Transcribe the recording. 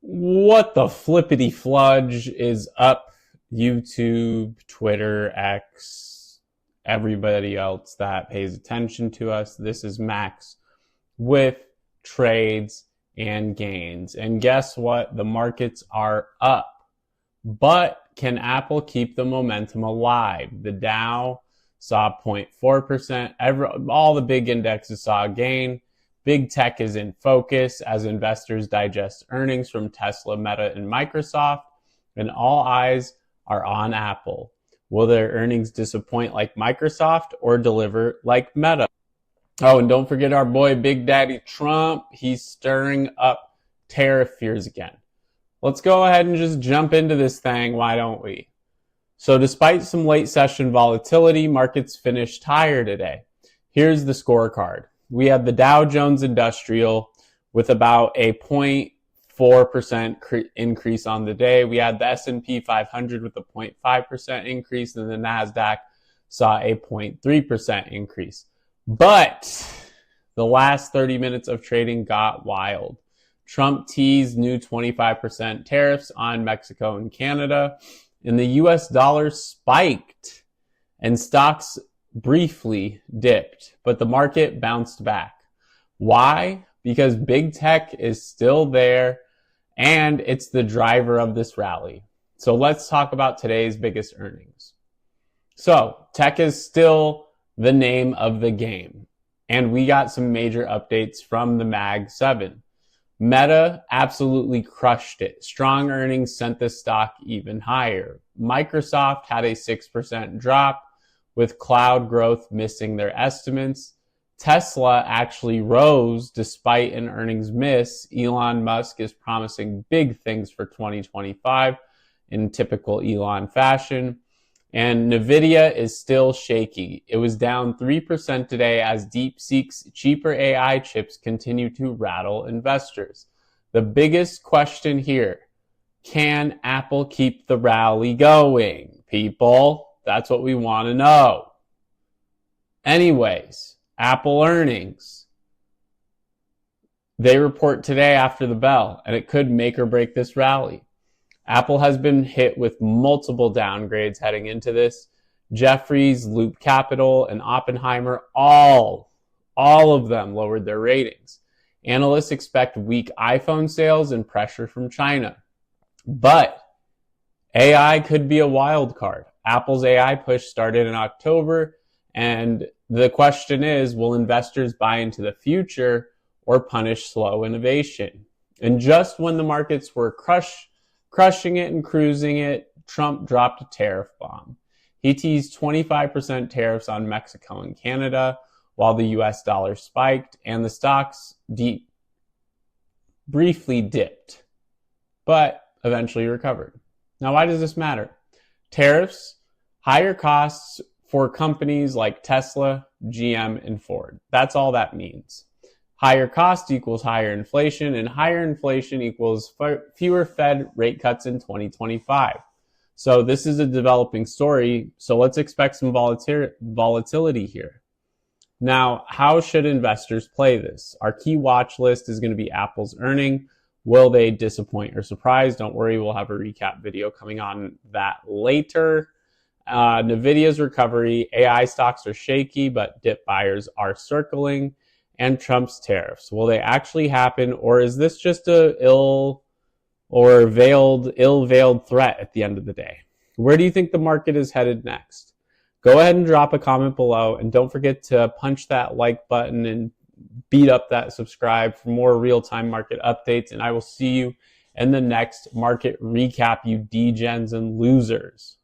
What the flippity fludge is up, YouTube, Twitter, X, everybody else that pays attention to us? This is Max with trades and gains. And guess what? The markets are up. But can Apple keep the momentum alive? The Dow saw 0.4%. All the big indexes saw a gain. Big tech is in focus as investors digest earnings from Tesla, Meta, and Microsoft, and all eyes are on Apple. Will their earnings disappoint like Microsoft or deliver like Meta? Oh, and don't forget our boy Big Daddy Trump. He's stirring up tariff fears again. Let's go ahead and just jump into this thing, why don't we? So despite some late session volatility, markets finished higher today. Here's the scorecard. We had the Dow Jones Industrial with about a 0.4% increase on the day. We had the S&P 500 with a 0.5% increase, and the NASDAQ saw a 0.3% increase. But the last 30 minutes of trading got wild. Trump teased new 25% tariffs on Mexico and Canada, and the US dollar spiked, and stocks briefly dipped, but the market bounced back. Why? Because big tech is still there, and it's the driver of this rally. So let's talk about today's biggest earnings. So tech is still the name of the game, and we got some major updates from the Mag 7. Meta absolutely crushed it. Strong earnings sent the stock even higher. Microsoft had a 6% drop, with cloud growth missing their estimates. Tesla actually rose despite an earnings miss. Elon Musk is promising big things for 2025 in typical Elon fashion. And Nvidia is still shaky. It was down 3% today as DeepSeek's cheaper AI chips continue to rattle investors. The biggest question here, can Apple keep the rally going, people? That's what we want to know. Anyways, Apple earnings. They report today after the bell, and it could make or break this rally. Apple has been hit with multiple downgrades heading into this. Jefferies, Loop Capital, and Oppenheimer, all of them lowered their ratings. Analysts expect weak iPhone sales and pressure from China. But AI could be a wild card. Apple's AI push started in October, and the question is, will investors buy into the future or punish slow innovation? And just when the markets were crushing it and cruising it, Trump dropped a tariff bomb. He teased 25% tariffs on Mexico and Canada, while the US dollar spiked and the stocks briefly dipped, but eventually recovered. Now, why does this matter? Tariffs, higher costs for companies like Tesla, GM, and Ford. That's all that means. Higher cost equals higher inflation, and higher inflation equals fewer Fed rate cuts in 2025. So this is a developing story, so let's expect some volatility here. Now, how should investors play this? Our key watch list is going to be Apple's earning. Will they disappoint or surprise? Don't worry, we'll have a recap video coming on that later. Nvidia's recovery, AI stocks are shaky, but dip buyers are circling, and Trump's tariffs. Will they actually happen, or is this just a ill-veiled threat at the end of the day? Where do you think the market is headed next? Go ahead and drop a comment below, and don't forget to punch that like button and beat up that subscribe for more real-time market updates, and I will see you in the next market recap, you degens and losers.